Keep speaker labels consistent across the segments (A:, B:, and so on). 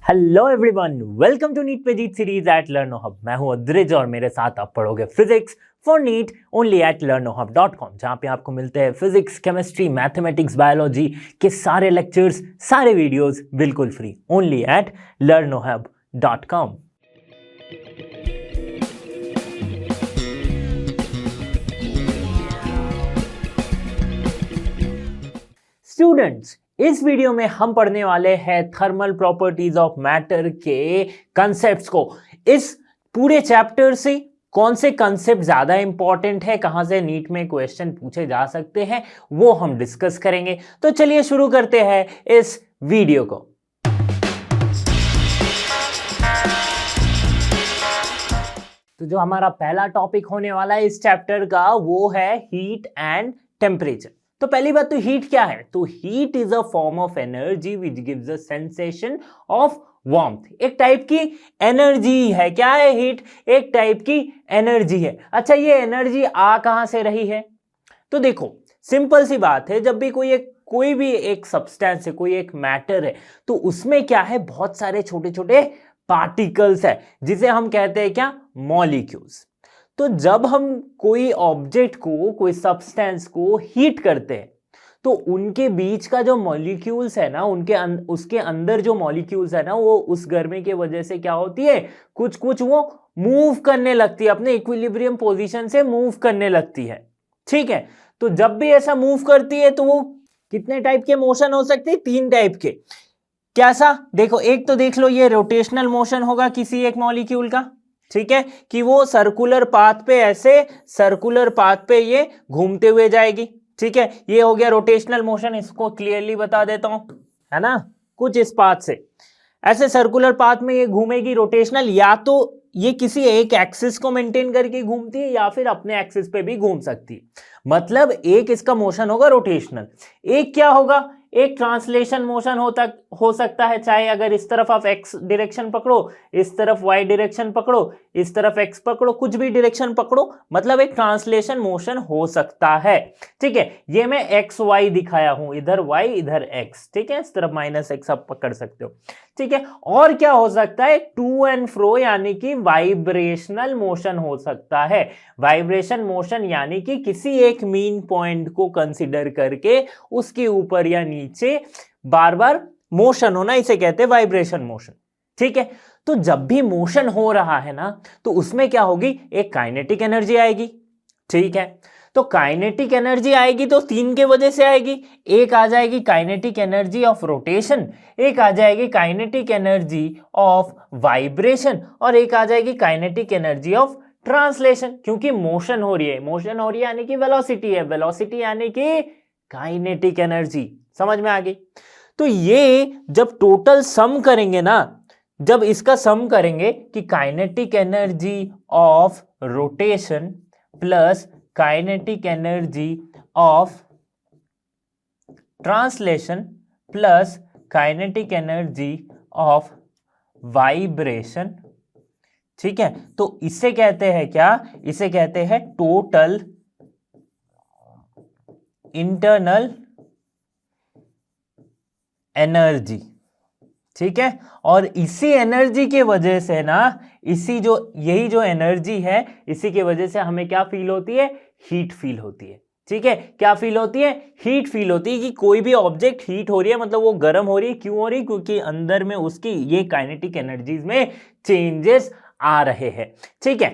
A: Hello everyone, welcome to NEET पे जीत series at Learno hub. मैं हूं अद्रिज और मेरे साथ आप पढ़ोगे physics for NEET only at learnohub.com, जहां पे आपको मिलते हैं फिजिक्स, केमिस्ट्री, मैथमेटिक्स, बायोलॉजी के सारे लेक्चर्स, सारे वीडियोस बिल्कुल free, only at learnohub.com। Students, इस वीडियो में हम पढ़ने वाले हैं थर्मल प्रॉपर्टीज ऑफ मैटर के कंसेप्ट्स को। इस पूरे चैप्टर से कौन से कंसेप्ट ज्यादा इंपॉर्टेंट है, कहां से नीट में क्वेश्चन पूछे जा सकते हैं, वो हम डिस्कस करेंगे। तो चलिए शुरू करते हैं इस वीडियो को। तो जो हमारा पहला टॉपिक होने वाला है इस चैप्टर का, वो है हीट एंड टेम्परेचर। तो पहली बात, तो हीट क्या है? तो heat is a form of energy which gives a sensation of warmth. एक टाइप की एनर्जी है। क्या है हीट? एक टाइप की एनर्जी है। अच्छा, ये एनर्जी आ कहां से रही है? तो देखो, सिंपल सी बात है, जब भी कोई भी एक सब्सटेंस है, कोई एक मैटर है, तो उसमें क्या है, बहुत सारे छोटे छोटे पार्टिकल्स है, जिसे हम कहते हैं क्या? मॉलिक्यूल्स। तो जब हम कोई ऑब्जेक्ट को, कोई सब्सटेंस को हीट करते हैं, तो उनके बीच का जो मॉलिक्यूल्स है ना, उसके अंदर जो मॉलिक्यूल्स है ना, वो उस गर्मी के वजह से क्या होती है, कुछ कुछ वो मूव करने लगती है, अपने इक्विलिब्रियम पोजीशन से मूव करने लगती है। ठीक है, तो जब भी ऐसा मूव करती है तो वो कितने टाइप के मोशन हो सकते हैं? 3 टाइप के। कैसा? देखो, एक तो देख लो, ये रोटेशनल मोशन होगा किसी एक मॉलिक्यूल का। ठीक है, कि वो सर्कुलर पाथ पे, ऐसे सर्कुलर पाथ पे ये घूमते हुए जाएगी। ठीक है, ये हो गया रोटेशनल मोशन। इसको क्लियरली बता देता हूं, है ना, कुछ इस पाथ से ऐसे सर्कुलर पाथ में ये घूमेगी रोटेशनल। या तो ये किसी एक एक्सिस को मेंटेन करके घूमती है, या फिर अपने एक्सिस पे भी घूम सकती है। मतलब एक इसका मोशन होगा रोटेशनल। एक क्या होगा? एक ट्रांसलेशन मोशन हो सकता है, चाहे अगर इस तरफ आप एक्स डायरेक्शन पकड़ो, इस तरफ वाई डायरेक्शन पकड़ो, इस तरफ एक्स पकड़ो, कुछ भी डायरेक्शन पकड़ो, मतलब एक ट्रांसलेशन मोशन हो सकता है। ठीक है, ये मैं एक्स वाई दिखाया हूं, इधर वाई इधर एक्स। ठीक है, इस तरफ -x आप पकड़ सकते हो। ठीक है, और क्या हो सकता है? टू एंड फ्रो, यानी कि वाइब्रेशनल मोशन हो सकता है। वाइब्रेशन मोशन यानी कि किसी एक मीन पॉइंट को कंसीडर करके उसके ऊपर या नीचे बार बार मोशन होना, इसे कहते हैं वाइब्रेशन मोशन। ठीक है, तो जब भी मोशन हो रहा है ना, तो उसमें क्या होगी? एक काइनेटिक एनर्जी आएगी। ठीक है, तो काइनेटिक एनर्जी आएगी तो 3 के वजह से आएगी। एक आ जाएगी काइनेटिक एनर्जी ऑफ रोटेशन, एक आ जाएगी काइनेटिक एनर्जी ऑफ वाइब्रेशन, और एक आ जाएगी काइनेटिक एनर्जी ऑफ ट्रांसलेशन। क्योंकि मोशन हो रही है, मोशन हो रही है यानी कि वेलोसिटी है, वेलोसिटी यानी कि काइनेटिक एनर्जी। समझ में आ गई? तो ये जब टोटल सम करेंगे ना, जब इसका सम करेंगे कि kinetic energy of rotation plus kinetic energy of translation plus kinetic energy of vibration. ठीक है, तो इसे कहते हैं क्या? इसे कहते हैं टोटल इंटरनल एनर्जी। ठीक है, और इसी एनर्जी के वजह से ना, यही जो एनर्जी है, इसी के वजह से हमें क्या फील होती है? हीट फील होती है। ठीक है, क्या फील होती है? हीट फील होती है कि कोई भी ऑब्जेक्ट हीट हो रही है, मतलब वो गर्म हो रही है। क्यों हो रही है? क्योंकि अंदर में उसकी ये काइनेटिक एनर्जीज में चेंजेस आ रहे हैं। ठीक है,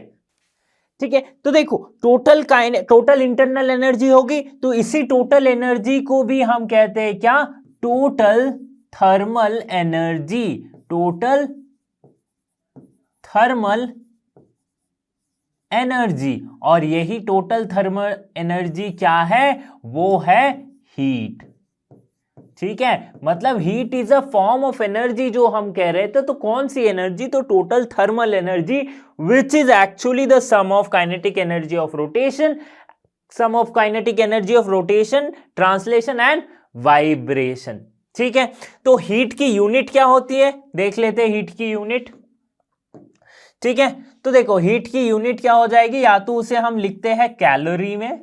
A: ठीक है, तो देखो, टोटल इंटरनल एनर्जी होगी, तो इसी टोटल एनर्जी को भी हम कहते हैं क्या? Total thermal energy. Total thermal energy. और यही टोटल थर्मल एनर्जी क्या है? वो है हीट। ठीक है, मतलब heat is a form of energy जो हम कह रहे थे। तो कौन सी एनर्जी? तो total thermal energy, which is actually the sum of kinetic energy of rotation, sum of kinetic energy of rotation, translation and vibration. ठीक है, तो हीट की यूनिट क्या होती है? देख लेते हैं हीट की यूनिट। ठीक है, तो देखो, हीट की यूनिट क्या हो जाएगी? या तो उसे हम लिखते हैं कैलोरी में,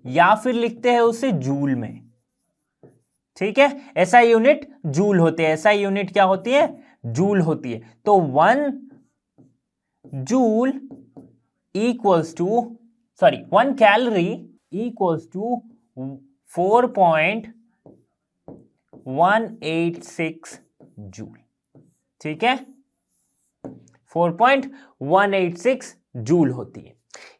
A: या फिर लिखते हैं उसे जूल में। ठीक है, एसआई यूनिट जूल होती है, एसआई यूनिट क्या होती है, जूल होती है। तो 1 joule equals to 1 calorie equals to 4.186 joule. ठीक है, 4.186 जूल होती है।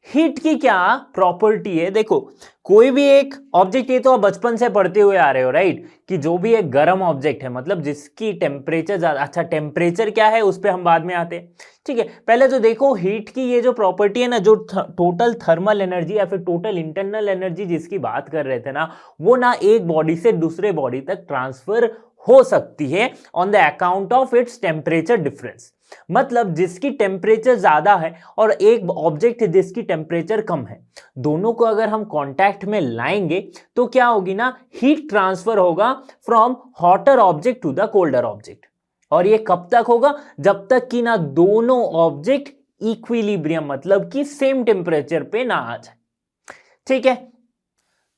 A: हीट की क्या प्रॉपर्टी है, देखो कोई भी एक ऑब्जेक्ट, ये तो आप बचपन से पढ़ते हुए आ रहे हो राइट, कि जो भी एक गर्म ऑब्जेक्ट है मतलब जिसकी टेम्परेचर ज्यादा, अच्छा टेम्परेचर क्या है उस पर हम बाद में आते हैं। ठीक है, पहले तो देखो हीट की ये जो प्रॉपर्टी है ना, जो टोटल थर्मल एनर्जी या फिर टोटल इंटरनल एनर्जी जिसकी बात कर रहे थे ना, वो ना एक बॉडी से दूसरे बॉडी तक ट्रांसफर हो सकती है on the account of its temperature difference. मतलब जिसकी टेम्परेचर ज्यादा है और एक ऑब्जेक्ट है जिसकी टेम्परेचर कम है, दोनों को अगर हम कांटेक्ट में लाएंगे तो क्या होगी ना, हीट ट्रांसफर होगा from hotter object to the colder object. और ये कब तक होगा, जब तक कि ना दोनों ऑब्जेक्ट इक्विलिब्रियम मतलब कि सेम टेम्परेचर पे ना आ जाए। ठीक है,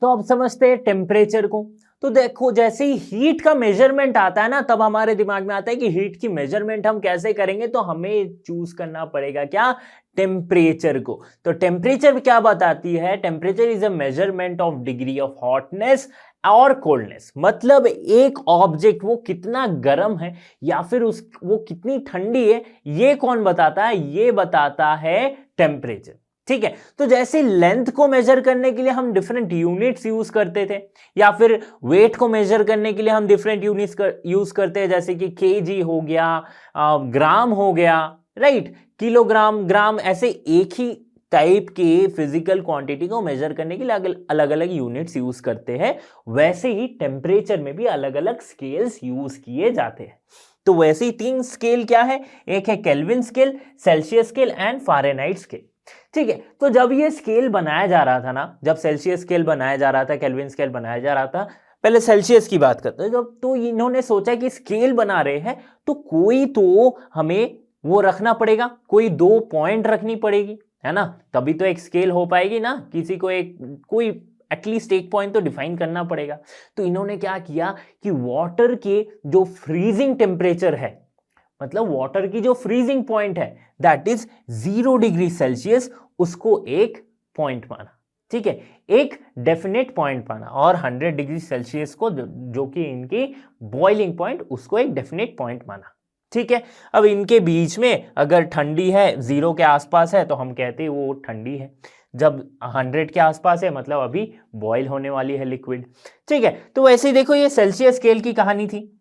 A: तो अब समझते हैं टेम्परेचर को। तो देखो जैसे ही हीट का मेजरमेंट आता है ना, तब हमारे दिमाग में आता है कि हीट की मेजरमेंट हम कैसे करेंगे, तो हमें चूज करना पड़ेगा क्या, टेम्परेचर को। तो टेम्परेचर क्या बताती है, temperature is a measurement of degree of hotness और कोल्डनेस। मतलब एक ऑब्जेक्ट वो कितना गर्म है या फिर वो कितनी ठंडी है, ये कौन बताता है, ये बताता है टेम्परेचर। ठीक है, तो जैसे लेंथ को मेजर करने के लिए हम डिफरेंट यूनिट्स यूज करते थे, या फिर वेट को मेजर करने के लिए हम डिफरेंट यूनिट्स यूज करते हैं, जैसे कि केजी हो गया, ग्राम हो गया, राइट, किलोग्राम, ग्राम, ऐसे एक ही टाइप के फिजिकल क्वांटिटी को मेजर करने के लिए अलग अलग यूनिट्स यूज करते हैं। वैसे ही टेम्परेचर में भी अलग अलग स्केल्स यूज किए जाते हैं। तो वैसे ही 3 स्केल क्या है, एक है kelvin scale, Celsius scale and Fahrenheit scale. ठीक है, तो जब ये स्केल बनाया जा रहा था ना, जब सेल्सियस स्केल बनाया जा रहा था, केल्विन स्केल बनाया जा रहा था, पहले सेल्सियस की बात करते हैं। जब तो इन्होंने सोचा कि स्केल बना रहे हैं तो कोई तो हमें वो रखना पड़ेगा, कोई 2 पॉइंट रखनी पड़ेगी, है ना, तभी तो एक स्केल हो पाएगी ना, किसी को एक कोई एटलीस्ट एक पॉइंट तो डिफाइन करना पड़ेगा। तो इन्होंने क्या किया कि वाटर के जो फ्रीजिंग टेम्परेचर है, मतलब वाटर की जो फ्रीजिंग पॉइंट है दैट इज 0 डिग्री सेल्सियस, उसको एक पॉइंट माना। ठीक है, एक डेफिनेट पॉइंट माना, और 100 डिग्री सेल्सियस को जो कि इनकी बॉइलिंग पॉइंट, उसको एक डेफिनेट पॉइंट माना। ठीक है, अब इनके बीच में अगर ठंडी है, 0 के आसपास है, तो हम कहते हैं वो ठंडी है, जब 100 के आसपास है मतलब अभी बॉयल होने वाली है लिक्विड। ठीक है, तो वैसे ही देखो ये सेल्सियस स्केल की कहानी थी।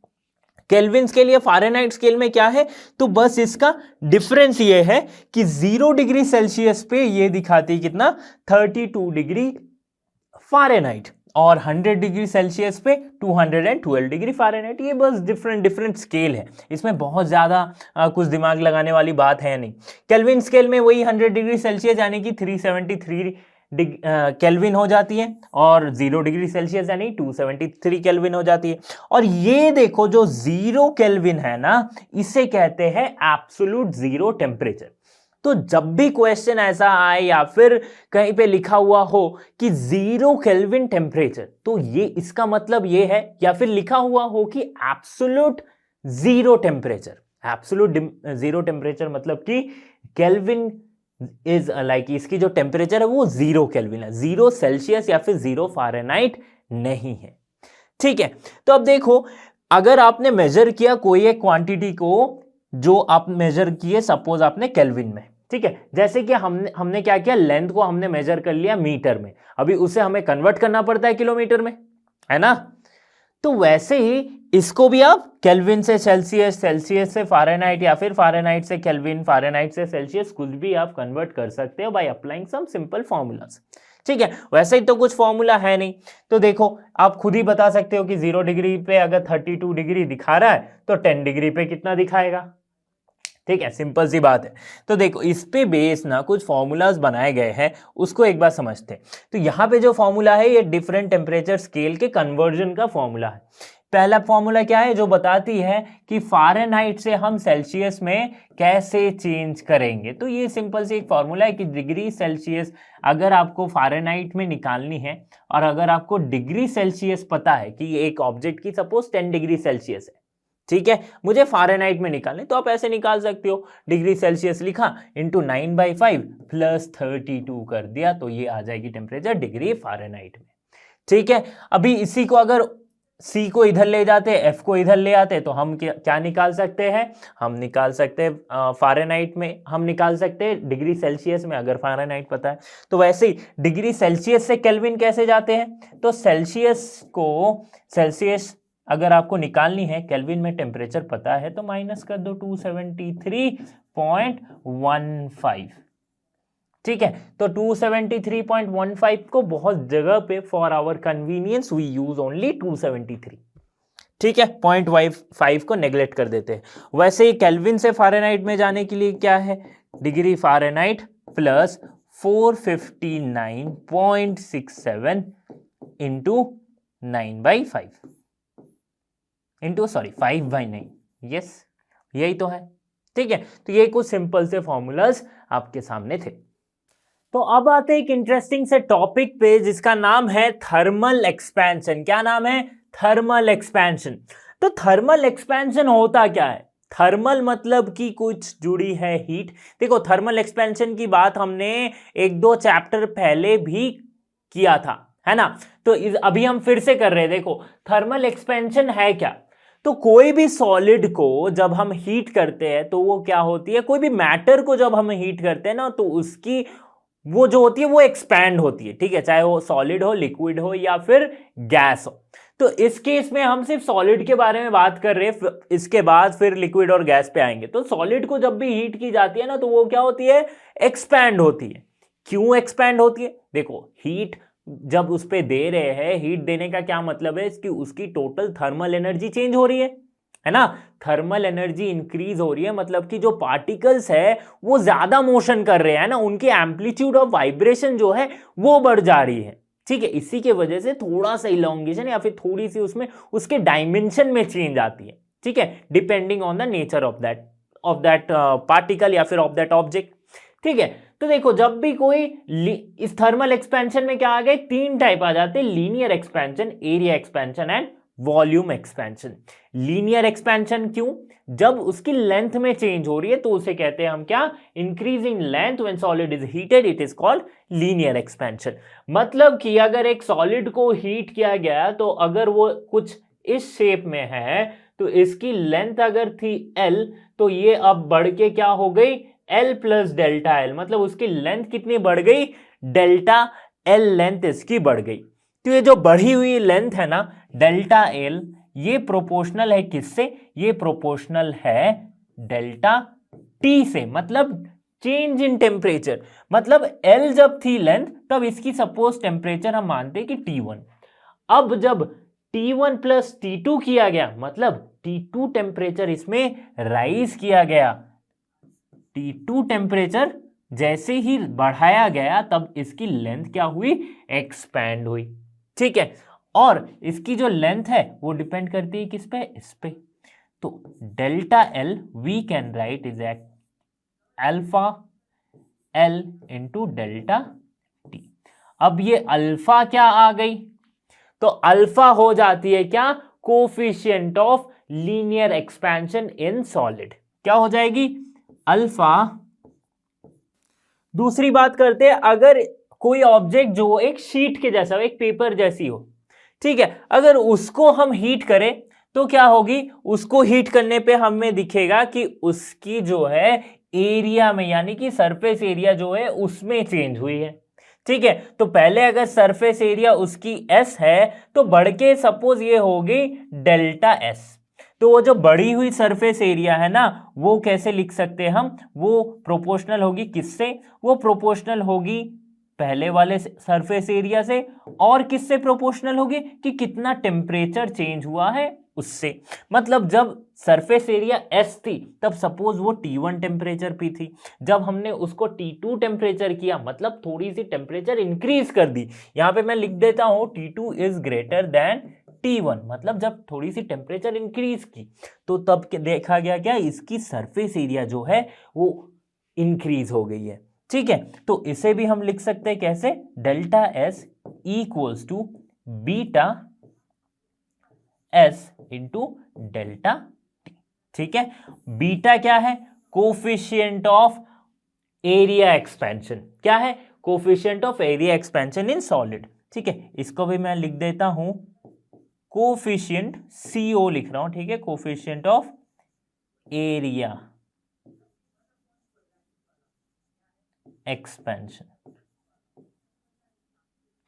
A: केल्विन स्केल या फारेनहाइट स्केल में क्या है, तो बस इसका डिफरेंस ये है कि 0 डिग्री सेल्सियस पे ये दिखाती कितना, 32 डिग्री फारेनहाइट, और 100 डिग्री सेल्सियस पे 212 डिग्री फारेनहाइट। ये बस डिफरेंट स्केल है, इसमें बहुत ज्यादा कुछ दिमाग लगाने वाली बात है नहीं। केल्विन स्केल में वही 100 डिग्री सेल्सियस यानी कि 373 केल्विन हो जाती है, और 0 डिग्री सेल्सियस यानी 273 केल्विन हो जाती है। और ये देखो जो 0 केल्विन है ना, इसे कहते हैं एब्सोल्यूट जीरो टेम्परेचर। तो जब भी क्वेश्चन ऐसा आए या फिर कहीं पे लिखा हुआ हो कि 0 केल्विन टेम्परेचर, तो ये इसका मतलब ये है, या फिर लिखा हुआ हो कि absolute zero temperature, absolute zero temperature मतलब कि केल्विन इज लाइक इसकी जो टेम्परेचर है वो 0 केल्विन है, 0 सेल्सियस या फिर 0 फारेनहाइट नहीं है। ठीक है, तो अब देखो अगर आपने मेजर किया कोई एक क्वांटिटी को, जो आप मेजर किए सपोज आपने केल्विन में, ठीक है, जैसे कि हमने क्या किया, लेंथ को हमने मेजर कर लिया मीटर में, अभी उसे हमें कन्वर्ट करना पड़ता है किलोमीटर में, है ना। तो वैसे ही इसको भी आप केल्विन से सेल्सियस, सेल्सियस से फारेनहाइट, या फिर फारेनहाइट से केल्विन, फारेनहाइट से सेल्सियस, कुछ भी आप कन्वर्ट कर सकते हो by applying some simple formulas. ठीक है, वैसे ही तो कुछ फॉर्मूला है नहीं, तो देखो आप खुद ही बता सकते हो कि 0 डिग्री पे अगर 32 डिग्री दिखा रहा है तो 10 डिग्री पे कितना दिखाएगा। ठीक है, सिंपल सी बात है। तो देखो इस पे बेस ना कुछ फॉर्मूलाज बनाए गए हैं, उसको एक बार समझते हैं। तो यहाँ पे जो फॉर्मूला है ये डिफरेंट टेम्परेचर स्केल के कन्वर्जन का फॉर्मूला है। पहला फॉर्मूला क्या है जो बताती है कि फ़ारेनहाइट से हम सेल्सियस में कैसे चेंज करेंगे। तो ये सिंपल सी एक फॉर्मूला है कि डिग्री सेल्सियस अगर आपको फ़ारेनहाइट में निकालनी है और अगर आपको डिग्री सेल्सियस पता है कि एक ऑब्जेक्ट की सपोज 10 डिग्री सेल्सियस है, ठीक है, मुझे फ़ारेनहाइट में निकालने, तो आप ऐसे निकाल सकते हो, डिग्री सेल्सियस लिखा इंटू 9/5 प्लस 32 कर दिया, तो ये आ जाएगी टेम्परेचर डिग्री फ़ारेनहाइट में। ठीक है, अभी इसी को अगर C को इधर ले जाते, F को इधर ले आते, तो हम क्या निकाल सकते हैं, हम निकाल सकते हैं फ़ारेनहाइट में, हम निकाल सकते हैं डिग्री सेल्सियस में अगर फ़ारेनहाइट पता है। तो वैसे ही डिग्री सेल्सियस से केल्विन कैसे जाते हैं, तो सेल्सियस अगर आपको निकालनी है, केल्विन में टेम्परेचर पता है, तो माइनस कर दो 273.15। ठीक है, तो 273.15 को बहुत जगह पे for our convenience we use only 273। ठीक है, 0.5 को नेग्लेक्ट कर देते हैं। वैसे ही केल्विन से फ़ारेनहाइट में जाने के लिए क्या है, degree Fahrenheit plus 459.67 into 9/5 into 5/9, yes यही तो है। ठीक है, तो ये कुछ सिंपल से फॉर्मूलाज आपके सामने थे। तो अब आते हैं एक इंटरेस्टिंग से टॉपिक पे जिसका नाम है थर्मल एक्सपेंशन। क्या नाम है, थर्मल एक्सपेंशन। तो थर्मल एक्सपेंशन होता क्या है, थर्मल मतलब कि कुछ जुड़ी है हीट। देखो थर्मल एक्सपेंशन की बात हमने 1-2 चैप्टर पहले भी किया था, है ना, तो अभी हम फिर से कर रहे हैं। देखो थर्मल एक्सपेंशन है क्या, तो कोई भी सॉलिड को जब हम हीट करते हैं तो वो क्या होती है, कोई भी मैटर को जब हम हीट करते हैं ना, तो उसकी वो जो होती है वो एक्सपैंड होती है। ठीक है, चाहे वो सॉलिड हो, लिक्विड हो या फिर गैस हो। तो इस केस में हम सिर्फ सॉलिड के बारे में बात कर रहे हैं, इसके बाद फिर लिक्विड और गैस पे आएंगे। तो सॉलिड को जब भी हीट की जाती है ना, तो वो क्या होती है, एक्सपैंड होती है। क्यों एक्सपैंड होती है, देखो हीट जब उस पे दे रहे हैं, हीट देने का क्या मतलब है कि उसकी टोटल थर्मल एनर्जी चेंज हो रही है ना, थर्मल एनर्जी इंक्रीज हो रही है, मतलब कि जो पार्टिकल्स है वो ज्यादा मोशन कर रहे हैं ना, उनके एम्पलीट्यूड ऑफ वाइब्रेशन जो है वो बढ़ जा रही है। ठीक है, इसी के वजह से थोड़ा सा इलोंगेशन या फिर थोड़ी सी उसमें उसके डायमेंशन में चेंज आती है। ठीक है, depending on the nature of that particle या फिर ऑफ दैट ऑब्जेक्ट। ठीक है, तो देखो जब भी कोई इस थर्मल एक्सपेंशन में क्या आ गए, 3 टाइप आ जाते हैं, linear expansion, area expansion and volume expansion. Linear expansion क्यों, जब उसकी लेंथ में चेंज हो रही है तो उसे कहते हैं हम क्या, increasing length when solid is heated, it is called linear expansion. मतलब कि अगर एक सॉलिड को हीट किया गया तो अगर वो कुछ इस शेप में है तो इसकी लेंथ अगर थी L, तो ये अब बढ़ के क्या हो गई, L प्लस डेल्टा L, मतलब उसकी लेंथ कितनी बढ़ गई, डेल्टा L लेंथ इसकी बढ़ गई। तो ये जो बढ़ी हुई लेंथ है ना डेल्टा L, ये प्रोपोर्शनल है किससे, ये प्रोपोर्शनल है डेल्टा T से, मतलब चेंज इन टेम्परेचर। मतलब L जब थी लेंथ तब इसकी सपोज टेम्परेचर हम मानते हैं कि T1। अब जब T1 प्लस T2 किया गया, मतलब T2 टेम्परेचर इसमें राइज किया गया, T2 टेम्परेचर जैसे ही बढ़ाया गया तब इसकी लेंथ क्या हुई, एक्सपैंड हुई। ठीक है, और इसकी जो लेंथ है वो डिपेंड करती है किस पे, इस पे। तो delta L we can write is at alpha L into delta T। अब ये अल्फा क्या आ गई, तो अल्फा हो जाती है क्या, coefficient of linear expansion in solid, क्या हो जाएगी, अल्फा। दूसरी बात करते हैं, अगर कोई ऑब्जेक्ट जो एक शीट के जैसा हो, एक पेपर जैसी हो, ठीक है, अगर उसको हम हीट करें तो क्या होगी, उसको हीट करने पे हमें दिखेगा कि उसकी जो है एरिया में, यानी कि सरफेस एरिया जो है उसमें चेंज हुई है। ठीक है, तो पहले अगर सरफेस एरिया उसकी S है तो बढ़ के सपोज ये होगी डेल्टा S। तो वो जो बढ़ी हुई सरफेस एरिया है ना, वो कैसे लिख सकते हैं हम, वो प्रोपोर्शनल होगी किससे, वो प्रोपोर्शनल होगी पहले वाले सरफेस एरिया से, और किससे प्रोपोर्शनल होगी कि कितना टेम्परेचर चेंज हुआ है उससे। मतलब जब सरफेस एरिया S थी तब सपोज वो T1 टेम्परेचर पे थी, जब हमने उसको T2 टेम्परेचर किया मतलब थोड़ी सी टेम्परेचर इंक्रीज कर दी। यहां पे मैं लिख देता हूं T2 is greater than T1, मतलब जब थोड़ी सी टेम्परेचर इंक्रीज की तो तब देखा गया क्या, इसकी सरफेस एरिया जो है वो इंक्रीज हो गई है। ठीक है, तो इसे भी हम लिख सकते हैं कैसे, delta S equals to beta S into delta T. ठीक है, बीटा क्या है, कोफिशिएंट ऑफ एरिया एक्सपेंशन, क्या है, coefficient of area expansion in solid. ठीक है, इसको भी मैं लिख देता हूं कोफिशिएंट, CO लिख रहा हूं, ठीक है, कोफिशिएंट ऑफ एरिया एक्सपेंशन।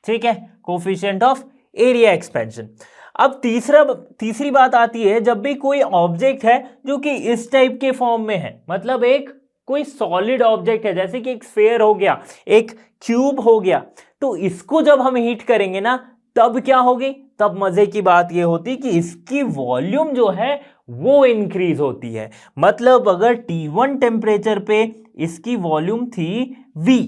A: ठीक है, कोफिशिएंट ऑफ एरिया एक्सपेंशन। अब तीसरी बात आती है, जब भी कोई ऑब्जेक्ट है जो कि इस टाइप के फॉर्म में है, मतलब एक कोई सॉलिड ऑब्जेक्ट है, जैसे कि एक स्फीयर हो गया, एक क्यूब हो गया, तो इसको जब हम हीट करेंगे ना, तब क्या होगी, तब मजे की बात यह होती कि इसकी वॉल्यूम जो है वो इंक्रीज होती है। मतलब अगर T1 टेम्परेचर पे इसकी वॉल्यूम थी V,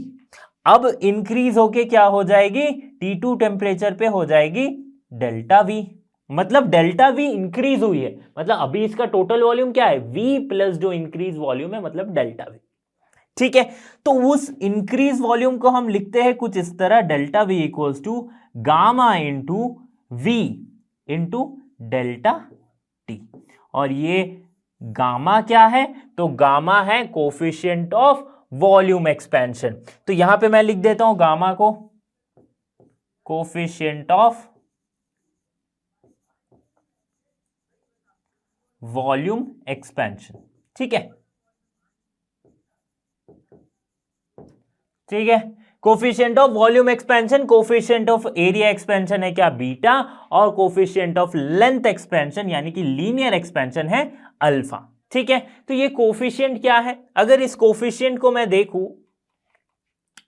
A: अब इंक्रीज होके क्या हो जाएगी, T2 टेम्परेचर पे हो जाएगी डेल्टा V। मतलब डेल्टा V इंक्रीज हुई है, मतलब अभी इसका टोटल वॉल्यूम क्या है, V प्लस जो इंक्रीज वॉल्यूम है, मतलब डेल्टा V। ठीक है, तो उस इंक्रीज वॉल्यूम को हम लिखते हैं कुछ इस तरह, delta V equals to gamma into V into delta T। और ये गामा क्या है, तो गामा है कोफिशिएंट ऑफ वॉल्यूम एक्सपेंशन। तो यहां पे मैं लिख देता हूं गामा को कोफिशिएंट ऑफ वॉल्यूम एक्सपेंशन। ठीक है, ठीक है, coefficient of volume expansion, coefficient of area expansion है क्या, बीटा, और कोफिशिएंट ऑफ लेंथ एक्सपेंशन यानी कि लीनियर एक्सपेंशन है अल्फा। ठीक है, तो ये कोफिशिएंट क्या है, अगर इस कोफिशिएंट को मैं देखूं,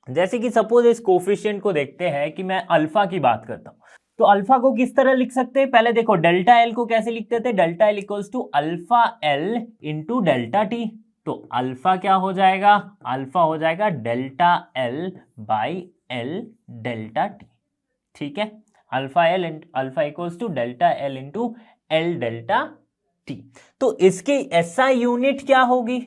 A: जैसे कि सपोज इस कोफिशिएंट को देखते हैं कि मैं अल्फा की बात करता हूं, तो अल्फा को किस तरह लिख सकते हैं, पहले देखो डेल्टा एल को कैसे लिखते थे, delta L equals to alpha L into delta T. तो अल्फा क्या हो जाएगा, अल्फा हो जाएगा delta L by L delta T. ठीक है, alpha equals to delta L into L delta T. तो इसकी एसआई यूनिट क्या होगी,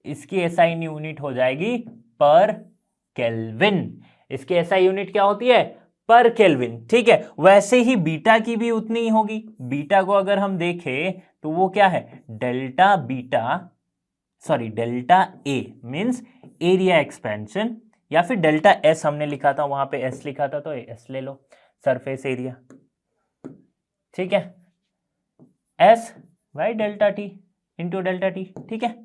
A: इसकी एसआई यूनिट हो जाएगी पर केल्विन। इसकी एसआई यूनिट क्या होती है, पर केल्विन। ठीक है, वैसे ही बीटा की भी उतनी ही होगी। बीटा को अगर हम देखें तो वो क्या है, delta A means area expansion, या फिर डेल्टा एस हमने लिखा था, वहां पे एस लिखा था तो एस ले लो, सरफेस एरिया। ठीक है, S by delta T into delta T. ठीक है,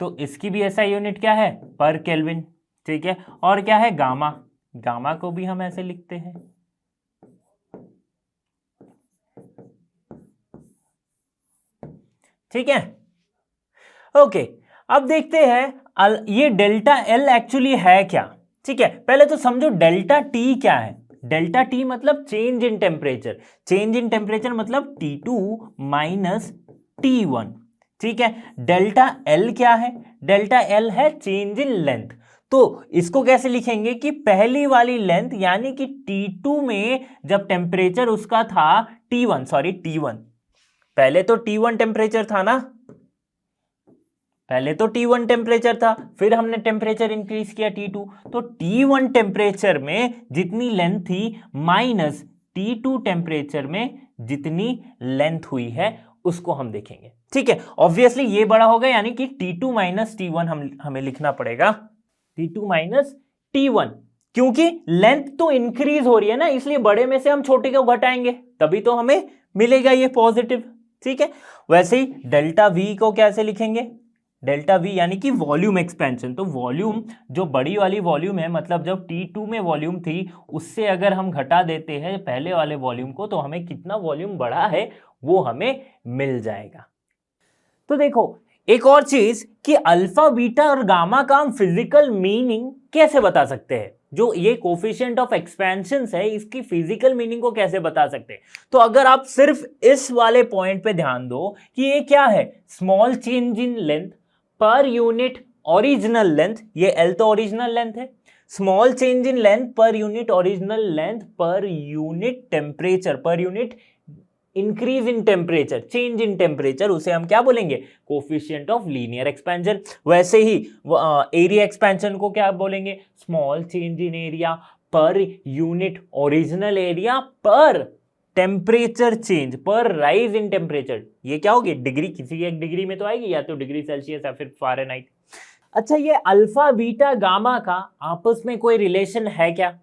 A: तो इसकी भी ऐसा यूनिट क्या है, पर केल्विन। ठीक है, और क्या है, गामा, गामा को भी हम ऐसे लिखते हैं, ठीक है। ओके, अब देखते हैं ये डेल्टा एल एक्चुअली है क्या। ठीक है, पहले तो समझो डेल्टा टी क्या है। डेल्टा टी मतलब change in temperature, change in temperature मतलब T2 माइनस T1। ठीक है, डेल्टा एल क्या है, डेल्टा एल है चेंज इन लेंथ। तो इसको कैसे लिखेंगे कि पहली वाली लेंथ यानी कि T2 में जब टेम्परेचर उसका था T1, पहले तो T1 टेम्परेचर था ना, पहले तो T1 टेम्परेचर था, फिर हमने टेम्परेचर इंक्रीज किया T2, तो T1 टेम्परेचर में जितनी लेंथ थी माइनस T2 टेम्परेचर में जितनी लेंथ हुई है उसको हम देखेंगे। ठीक है, ऑब्वियसली ये बड़ा होगा यानी कि T2 माइनस T1 हमें लिखना पड़ेगा, T2 माइनस T1, क्योंकि लेंथ तो इंक्रीज हो रही है ना, इसलिए बड़े में से हम छोटे को घटाएंगे तभी तो हमें मिलेगा ये पॉजिटिव। ठीक है, वैसे ही डेल्टा V को कैसे लिखेंगे, डेल्टा V यानी कि वॉल्यूम एक्सपेंशन। तो वॉल्यूम जो बड़ी वाली वॉल्यूम है, मतलब जब T2 में वॉल्यूम थी उससे अगर हम घटा देते हैं पहले वाले वॉल्यूम को, तो हमें कितना वॉल्यूम बढ़ा है वो हमें मिल जाएगा। तो देखो एक और चीज कि अल्फा, बीटा और गामा का हम फिजिकल मीनिंग कैसे बता सकते हैं, जो ये कोफिशिएंट ऑफ एक्सपेंशन है इसकी फिजिकल मीनिंग को कैसे बता सकते हैं। तो अगर आप सिर्फ इस वाले पॉइंट पे ध्यान दो कि ये क्या है, small change in length per unit original length, ये L तो ओरिजिनल लेंथ है, small change in length per unit original length per unit temperature, per unit increase in temperature, change in temperature, उसे हम क्या बोलेंगे, कोफिशिएंट ऑफ लीनियर एक्सपेंशन। वैसे ही area expansion को क्या बोलेंगे, small change in area per unit original area पर temperature change, पर राइज इन टेम्परेचर। ये क्या होगी, डिग्री, किसी एक डिग्री में तो आएगी, या तो डिग्री सेल्सियस या फिर फ़ारेनहाइट। अच्छा, ये अल्फा बीटा गामा का आपस में कोई रिलेशन है क्या,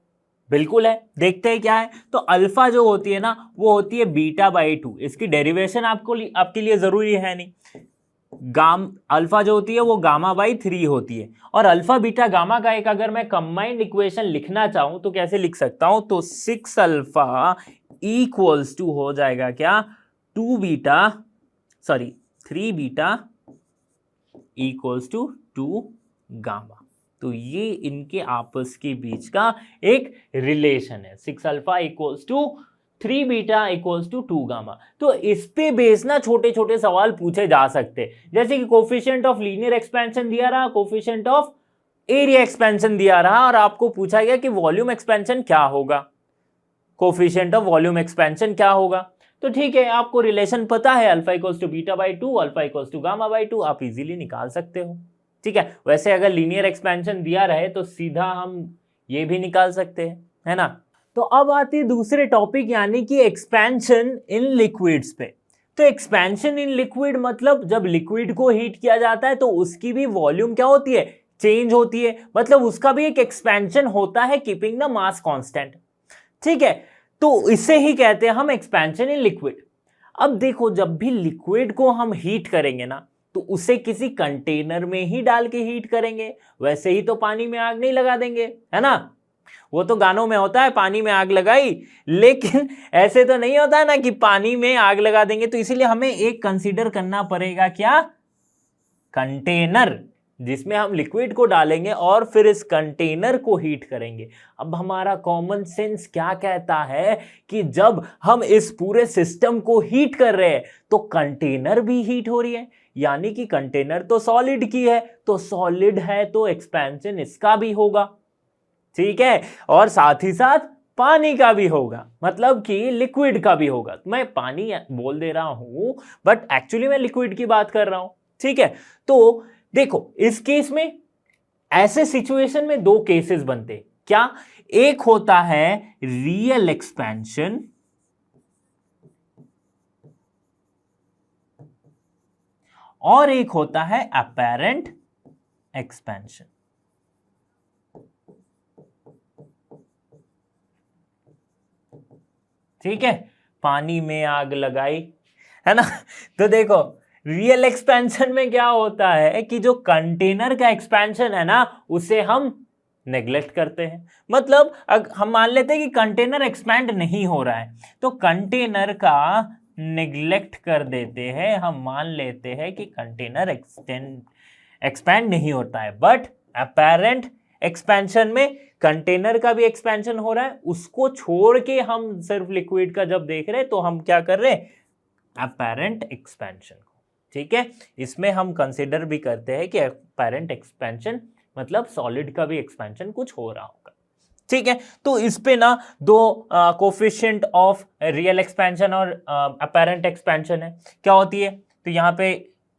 A: बिल्कुल है। देखते हैं क्या है। तो अल्फा जो होती है ना, वो होती है बीटा बाई 2, इसकी डेरिवेशन आपके लिए जरूरी है नहीं। अल्फा जो होती है वो गामा बाई 3 होती है। और अल्फा बीटा गामा का एक अगर मैं कंबाइंड इक्वेशन लिखना चाहूं तो कैसे लिख सकता हूं, तो 6 अल्फा इक्वल्स टू हो जाएगा क्या, 3 बीटा इक्वल्स टू 2 गामा। तो ये इनके आपस के बीच का एक रिलेशन है, 6 alpha equals to 3 beta equals to 2 gamma. तो इस पे बेस ना छोटे छोटे सवाल पूछे जा सकते हैं, जैसे कि कोफिशिएंट ऑफ लीनियर एक्सपेंशन दिया रहा, कोफिशिएंट ऑफ एरिया एक्सपेंशन दिया रहा, और आपको पूछा गया कि वॉल्यूम एक्सपेंशन क्या होगा, कोफिशिएंट ऑफ वॉल्यूम एक्सपेंशन क्या होगा। तो ठीक है, आपको रिलेशन पता है, alpha equals to beta by 2, alpha equals to gamma by 2, आप इजीली निकाल सकते हो। ठीक है, वैसे अगर लीनियर एक्सपेंशन दिया रहे तो सीधा हम ये भी निकाल सकते हैं, है ना। तो अब आती है दूसरे टॉपिक, यानी कि एक्सपेंशन इन लिक्विड्स पे। तो एक्सपेंशन इन लिक्विड मतलब जब लिक्विड को हीट किया जाता है तो उसकी भी वॉल्यूम क्या होती है, चेंज होती है, मतलब उसका भी एक एक्सपेंशन होता है, कीपिंग द मास कांस्टेंट। ठीक है, तो इसे ही कहते हैं हम एक्सपेंशन इन लिक्विड। अब देखो, जब भी लिक्विड को हम हीट करेंगे ना, तो उसे किसी कंटेनर में ही डाल के हीट करेंगे, वैसे ही तो पानी में आग नहीं लगा देंगे, है ना। वो तो गानों में होता है पानी में आग लगाई, लेकिन ऐसे तो नहीं होता है ना कि पानी में आग लगा देंगे। तो इसीलिए हमें एक कंसीडर करना पड़ेगा, क्या, कंटेनर, जिसमें हम लिक्विड को डालेंगे और फिर इस कंटेनर को हीट करेंगे। अब हमारा कॉमन सेंस क्या कहता है कि जब हम इस पूरे सिस्टम को हीट कर रहे हैं तो कंटेनर भी हीट हो रही है, यानी कि कंटेनर तो सॉलिड की है, तो सॉलिड है तो एक्सपेंशन इसका भी होगा। ठीक है, और साथ ही साथ पानी का भी होगा, मतलब कि लिक्विड का भी होगा। मैं पानी बोल दे रहा हूं बट एक्चुअली मैं लिक्विड की बात कर रहा हूं। ठीक है, तो देखो इस केस में, ऐसे सिचुएशन में दो केसेस बनते हैं, क्या, एक होता है रियल एक्सपेंशन और एक होता है अपैरेंट एक्सपेंशन। ठीक है, पानी में आग लगाई, है ना। तो देखो रियल एक्सपेंशन में क्या होता है कि जो कंटेनर का एक्सपेंशन है ना, उसे हम नेग्लेक्ट करते हैं। मतलब हम मान लेते हैं कि कंटेनर एक्सपैंड नहीं हो रहा है, तो कंटेनर का नेग्लेक्ट कर देते हैं, हम मान लेते हैं कि कंटेनर एक्सपैंड नहीं होता है। बट अपैरेंट एक्सपेंशन में कंटेनर का भी एक्सपेंशन हो रहा है, उसको छोड़ के हम सिर्फ लिक्विड का जब देख रहे हैं तो हम क्या कर रहे हैं, अपैरेंट एक्सपेंशन को। ठीक है, इसमें हम कंसिडर भी करते हैं कि अपैरेंट एक्सपेंशन मतलब सॉलिड का भी एक्सपेंशन कुछ हो रहा होगा। ठीक है, तो इस पे ना दो कोफिशिएंट ऑफ रियल एक्सपेंशन और अपैरेंट एक्सपेंशन है, क्या होती है। तो यहाँ पे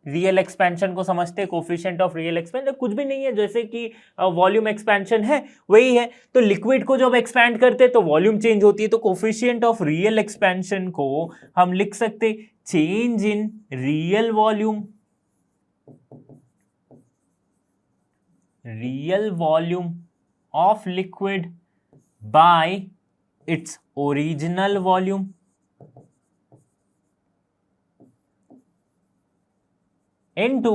A: रियल एक्सपेंशन को समझते हैं, कोफिशिएंट ऑफ रियल एक्सपेंशन कुछ भी नहीं है, जैसे कि वॉल्यूम एक्सपेंशन है वही है। तो लिक्विड को जब एक्सपैंड करते हैं तो वॉल्यूम चेंज होती है, तो कोफिशिएंट ऑफ रियल एक्सपेंशन को हम लिख सकते change in real volume, real volume of liquid by its original volume into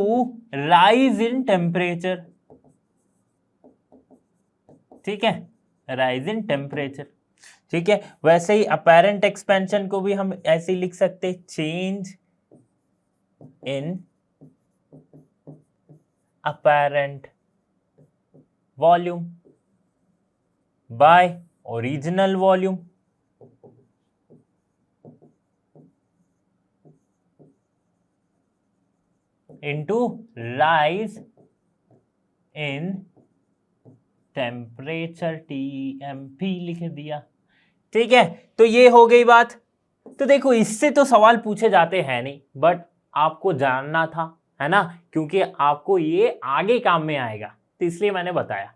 A: rise in temperature। ठीक है, rise in temperature। ठीक है, वैसे ही apparent expansion को भी हम ऐसे ही लिख सकते change in apparent volume by original volume into rise in temperature TMP लिख दिया। ठीक है, तो ये हो गई बात। तो देखो इससे तो सवाल पूछे जाते हैं नहीं, बट आपको जानना था, है ना, क्योंकि आपको ये आगे काम में आएगा, तो इसलिए मैंने बताया।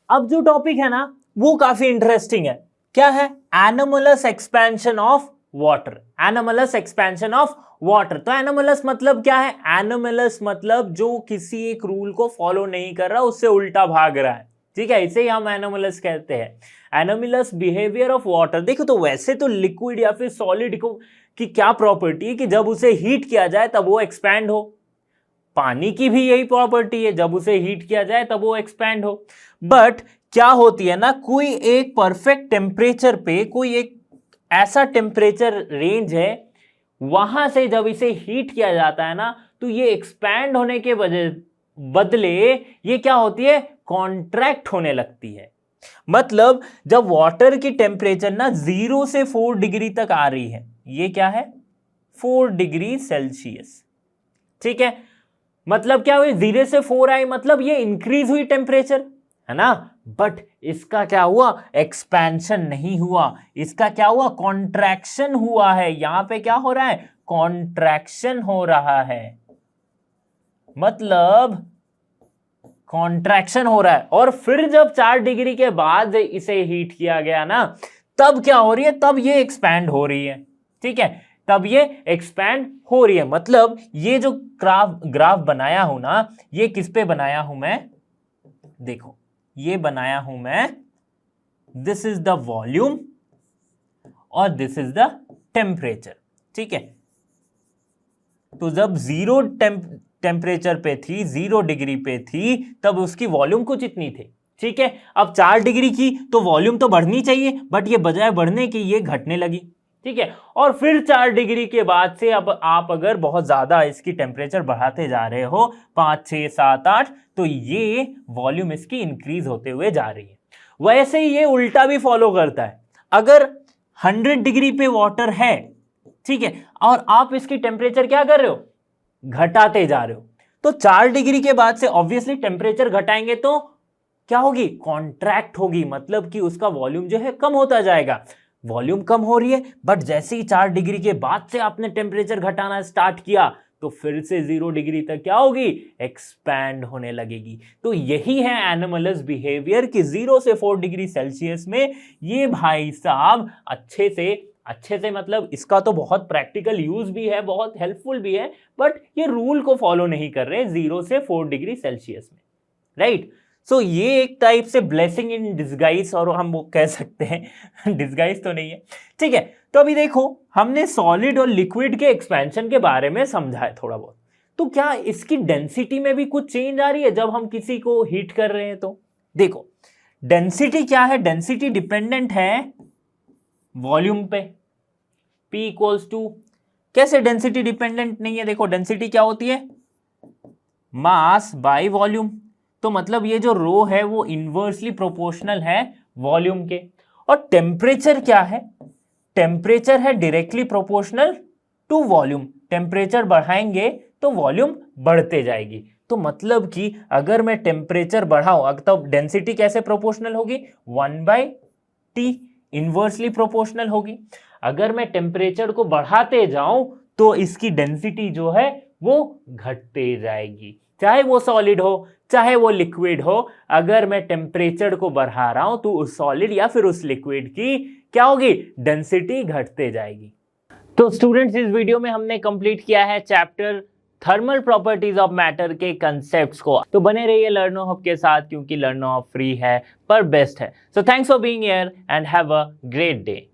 A: अब जो टॉपिक है ना वो काफी इंटरेस्टिंग है। क्या है? Anomalous expansion of water. Anomalous expansion of water. तो एनोमलस मतलब क्या है? एनोमलस मतलब जो किसी एक रूल को फॉलो नहीं कर रहा, उससे उल्टा भाग रहा है। ठीक है, इसे ही हम एनोमलस कहते हैं। Anomalous behaviour of water. देखो तो वैसे तो लिक्विड या फिर सॉलिड को की क्या प्रॉपर्टी है कि जब उसे हीट किया जाए तब वो एक्सपैंड हो। पानी की भी यही प्रॉपर्टी है, जब उसे हीट किया जाए तब वो एक्सपैंड हो। बट क्या होती है ना, कोई एक परफेक्ट टेम्परेचर पे, कोई एक ऐसा टेम्परेचर रेंज है, वहां से जब इसे हीट किया जाता है ना, तो ये एक्सपैंड होने के बदले ये क्या होती है? कॉन्ट्रैक्ट होने लगती है। मतलब जब वाटर की टेम्परेचर ना 0 से 4 डिग्री तक आ रही है, ये क्या है? 4 डिग्री सेल्सियस। ठीक है, मतलब क्या हुई? 0 से 4 आई, मतलब ये इंक्रीज हुई टेम्परेचर, है ना। बट इसका क्या हुआ? एक्सपेंशन नहीं हुआ। इसका क्या हुआ? कॉन्ट्रैक्शन हुआ है। यहां पे क्या हो रहा है? कॉन्ट्रैक्शन हो रहा है, मतलब कॉन्ट्रैक्शन हो रहा है। और फिर जब 4 डिग्री के बाद इसे हीट किया गया ना, तब क्या हो रही है? तब ये एक्सपैंड हो रही है। ठीक है, तब ये एक्सपैंड हो रही है। मतलब ये जो ग्राफ बनाया हूं ना, ये किस पे बनाया हूं मैं? देखो ये बनाया हूं मैं, दिस इज द वॉल्यूम और दिस इज द टेम्परेचर। ठीक है, तो जब 0 टेम्परेचर पे थी, 0 डिग्री पे थी, तब उसकी वॉल्यूम कुछ इतनी थी। ठीक है, अब 4 डिग्री की तो वॉल्यूम तो बढ़नी चाहिए, बट ये बजाय बढ़ने की ये घटने लगी। ठीक है, और फिर 4 डिग्री के बाद से अब आप अगर बहुत ज्यादा इसकी टेम्परेचर बढ़ाते जा रहे हो, 5, 6, 7, 8, तो ये वॉल्यूम इसकी इंक्रीज होते हुए जा रही है। वैसे ही ये उल्टा भी फॉलो करता है। अगर 100 डिग्री पे वाटर है, ठीक है, और आप इसकी टेम्परेचर क्या कर रहे हो? घटाते जा रहे हो, तो 4 डिग्री के बाद से ऑब्वियसली टेम्परेचर घटाएंगे तो क्या होगी? कॉन्ट्रैक्ट होगी, मतलब कि उसका वॉल्यूम जो है कम होता जाएगा। वॉल्यूम कम हो रही है, बट जैसे ही 4 डिग्री के बाद से आपने टेम्परेचर घटाना स्टार्ट किया, तो फिर से 0 डिग्री तक क्या होगी? एक्सपैंड होने लगेगी। तो यही है एनोमलस बिहेवियर कि 0 से 4 डिग्री सेल्सियस में ये भाई साहब अच्छे से मतलब इसका तो बहुत प्रैक्टिकल यूज भी है, बहुत हेल्पफुल भी है, बट ये रूल को फॉलो नहीं कर रहे 0 से 4 डिग्री सेल्सियस में, राइट। सो ये एक टाइप से ब्लेसिंग इन डिस्गाइज, और हम वो कह सकते हैं, डिस्गाइज तो नहीं है। ठीक है, तो अभी देखो हमने सॉलिड और लिक्विड के एक्सपेंशन के बारे में समझा है थोड़ा बहुत। तो क्या इसकी डेंसिटी में भी कुछ चेंज आ रही है जब हम किसी को हीट कर रहे हैं? तो देखो डेंसिटी क्या है? डेंसिटी डिपेंडेंट है वॉल्यूम पे, P इक्वल्स टू, कैसे डेंसिटी डिपेंडेंट नहीं है? देखो डेंसिटी क्या होती है? Mass by volume. तो मतलब ये जो रो है वो इनवर्सली प्रोपोर्शनल है वॉल्यूम के। और टेम्परेचर क्या है? टेम्परेचर है directly proportional to volume. Temperature बढ़ाएंगे तो वॉल्यूम बढ़ते जाएगी। तो मतलब कि अगर मैं टेम्परेचर बढ़ाऊं तो डेंसिटी कैसे प्रोपोर्शनल होगी? 1/T, इनवर्सली प्रोपोर्शनल होगी। अगर मैं टेम्परेचर को बढ़ाते जाऊं तो इसकी डेंसिटी जो है वो घटते जाएगी, चाहे वो सॉलिड हो चाहे वो लिक्विड हो। अगर मैं टेम्परेचर को बढ़ा रहा हूं तो उस सॉलिड या फिर उस लिक्विड की क्या होगी? डेंसिटी घटते जाएगी। तो स्टूडेंट्स इस वीडियो में हमने कंप्लीट किया है chapter thermal properties of matter के कंसेप्ट्स को। तो बने रहिए लर्नो हब के साथ, क्योंकि लर्नो हब फ्री है पर बेस्ट है। So thanks for being here and have a great day.